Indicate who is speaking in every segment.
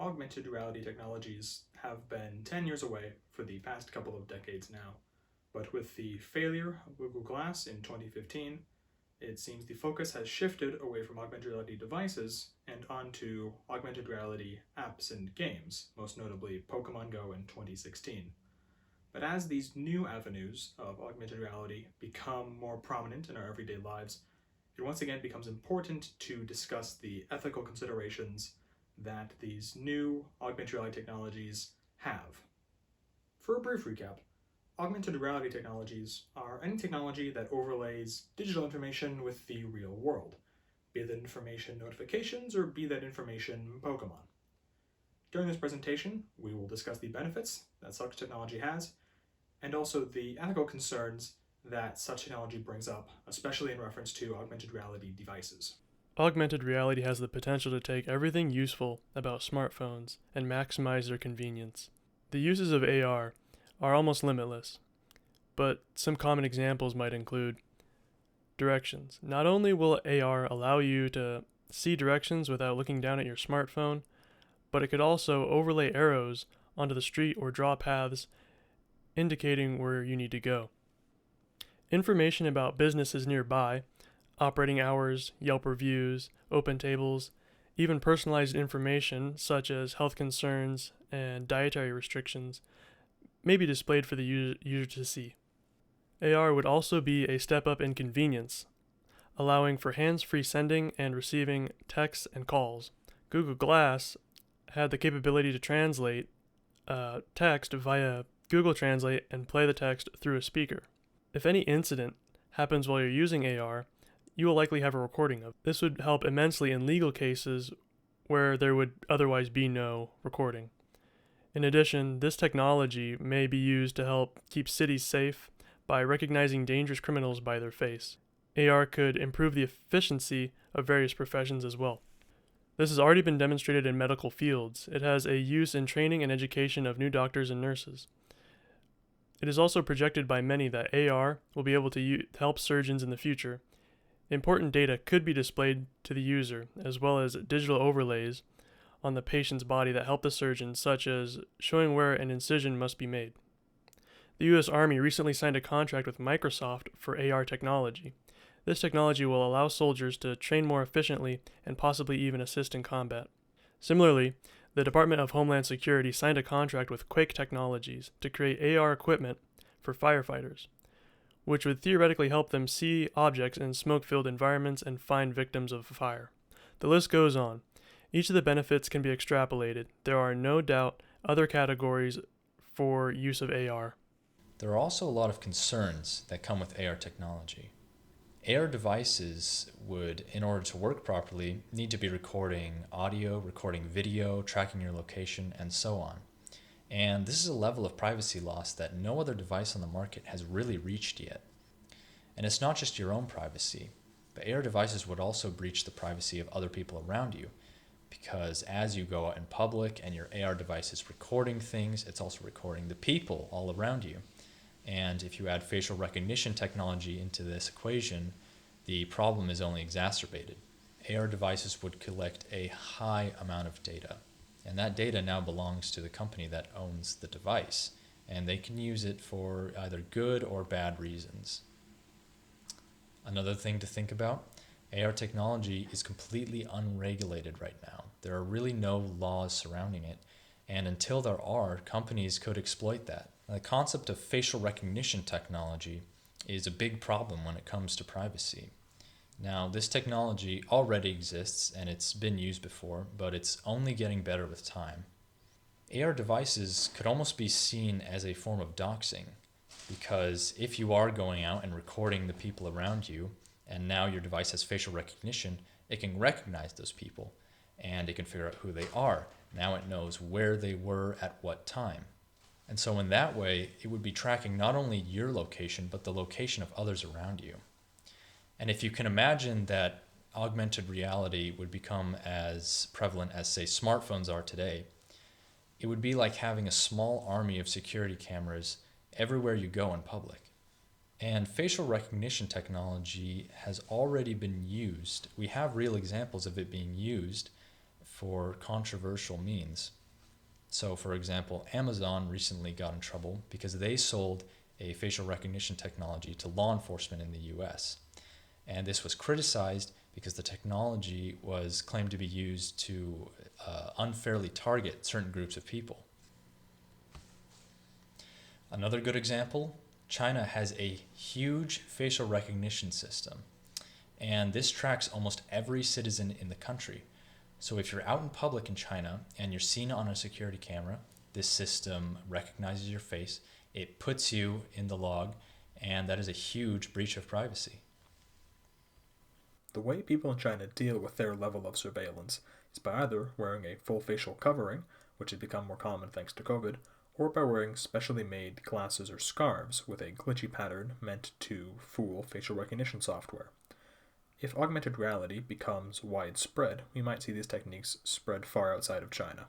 Speaker 1: Augmented reality technologies have been 10 years away for the past couple of decades now, but with the failure of Google Glass in 2015, it seems the focus has shifted away from augmented reality devices and onto augmented reality apps and games, most notably Pokemon Go in 2016. But as these new avenues of augmented reality become more prominent in our everyday lives, it once again becomes important to discuss the ethical considerations that these new augmented reality technologies have. For a brief recap, augmented reality technologies are any technology that overlays digital information with the real world, be that information notifications or be that information Pokemon. During this presentation, we will discuss the benefits that such technology has, and also the ethical concerns that such technology brings up, especially in reference to augmented reality devices.
Speaker 2: Augmented reality has the potential to take everything useful about smartphones and maximize their convenience. The uses of AR are almost limitless, but some common examples might include directions. Not only will AR allow you to see directions without looking down at your smartphone, but it could also overlay arrows onto the street or draw paths indicating where you need to go. Information about businesses nearby, operating hours, Yelp reviews, open tables, even personalized information such as health concerns and dietary restrictions may be displayed for the user to see. AR would also be a step up in convenience, allowing for hands-free sending and receiving texts and calls. Google Glass had the capability to translate text via Google Translate and play the text through a speaker. If any incident happens while you're using AR, you will likely have a recording of it. This would help immensely in legal cases where there would otherwise be no recording. In addition, this technology may be used to help keep cities safe by recognizing dangerous criminals by their face. AR could improve the efficiency of various professions as well. This has already been demonstrated in medical fields. It has a use in training and education of new doctors and nurses. It is also projected by many that AR will be able to help surgeons in the future. Important data could be displayed to the user, as well as digital overlays on the patient's body that help the surgeon, such as showing where an incision must be made. The U.S. Army recently signed a contract with Microsoft for AR technology. This technology will allow soldiers to train more efficiently and possibly even assist in combat. Similarly, the Department of Homeland Security signed a contract with Quake Technologies to create AR equipment for firefighters, which would theoretically help them see objects in smoke-filled environments and find victims of fire. The list goes on. Each of the benefits can be extrapolated. There are no doubt other categories for use of AR.
Speaker 3: There are also a lot of concerns that come with AR technology. AR devices would, in order to work properly, need to be recording audio, recording video, tracking your location, and so on. And this is a level of privacy loss that no other device on the market has really reached yet. And it's not just your own privacy, but AR devices would also breach the privacy of other people around you, because as you go out in public and your AR device is recording things, it's also recording the people all around you. And if you add facial recognition technology into this equation, the problem is only exacerbated. AR devices would collect a high amount of data, and that data now belongs to the company that owns the device, and they can use it for either good or bad reasons. Another thing to think about, AR technology is completely unregulated right now. There are really no laws surrounding it, and until there are, companies could exploit that. The concept of facial recognition technology is a big problem when it comes to privacy. Now, this technology already exists and it's been used before, but it's only getting better with time. AR devices could almost be seen as a form of doxing, because if you are going out and recording the people around you, and now your device has facial recognition, it can recognize those people, and it can figure out who they are. Now it knows where they were at what time. And so in that way, it would be tracking not only your location, but the location of others around you. And if you can imagine that augmented reality would become as prevalent as, say, smartphones are today, it would be like having a small army of security cameras everywhere you go in public. And facial recognition technology has already been used. We have real examples of it being used for controversial means. So, for example, Amazon recently got in trouble because they sold a facial recognition technology to law enforcement in the US. And this was criticized because the technology was claimed to be used to unfairly target certain groups of people. Another good example, China has a huge facial recognition system, and this tracks almost every citizen in the country. So if you're out in public in China and you're seen on a security camera, this system recognizes your face, it puts you in the log, and that is a huge breach of privacy.
Speaker 1: The way people in China deal with their level of surveillance is by either wearing a full facial covering, which has become more common thanks to COVID, or by wearing specially made glasses or scarves with a glitchy pattern meant to fool facial recognition software. If augmented reality becomes widespread, we might see these techniques spread far outside of China.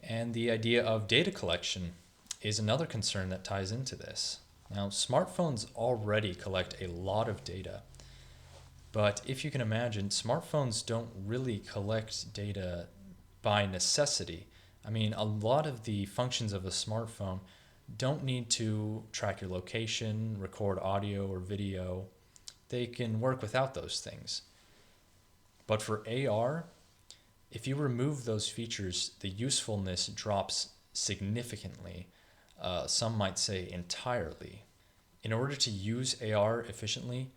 Speaker 3: And the idea of data collection is another concern that ties into this. Now, smartphones already collect a lot of data, but if you can imagine, smartphones don't really collect data by necessity. I mean, a lot of the functions of a smartphone don't need to track your location, record audio or video. They can work without those things. But for AR, if you remove those features, the usefulness drops significantly. Some might say entirely. In order to use AR efficiently,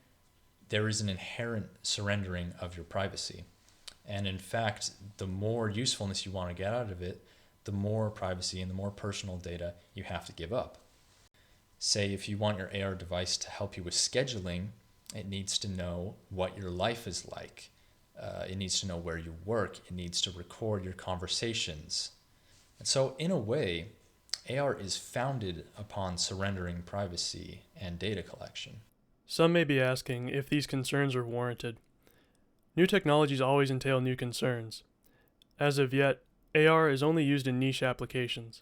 Speaker 3: there is an inherent surrendering of your privacy. And in fact, the more usefulness you want to get out of it, the more privacy and the more personal data you have to give up. Say if you want your AR device to help you with scheduling, it needs to know what your life is like. It needs to know where you work. It needs to record your conversations. And so in a way, AR is founded upon surrendering privacy and data collection.
Speaker 2: Some may be asking if these concerns are warranted. New technologies always entail new concerns. As of yet, AR is only used in niche applications.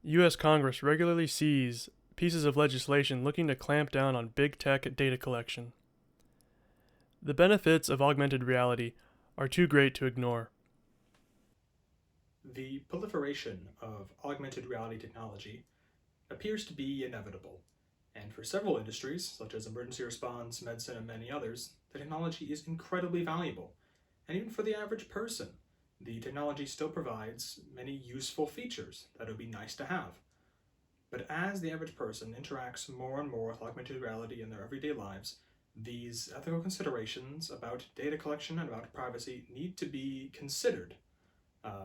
Speaker 2: U.S. Congress regularly sees pieces of legislation looking to clamp down on big tech data collection. The benefits of augmented reality are too great to ignore.
Speaker 1: The proliferation of augmented reality technology appears to be inevitable, and for several industries, such as emergency response, medicine, and many others, the technology is incredibly valuable. And even for the average person, the technology still provides many useful features that would be nice to have. But as the average person interacts more and more with augmented reality in their everyday lives, these ethical considerations about data collection and about privacy need to be considered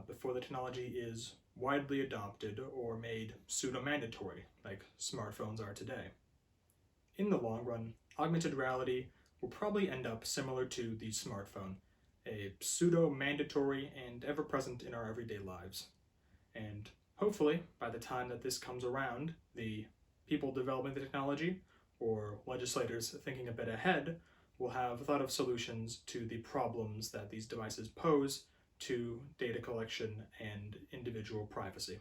Speaker 1: before the technology is widely adopted or made pseudo-mandatory, like smartphones are today. In the long run, augmented reality will probably end up similar to the smartphone, a pseudo-mandatory and ever-present in our everyday lives. And hopefully, by the time that this comes around, the people developing the technology or legislators thinking a bit ahead will have thought of solutions to the problems that these devices pose to data collection and individual privacy.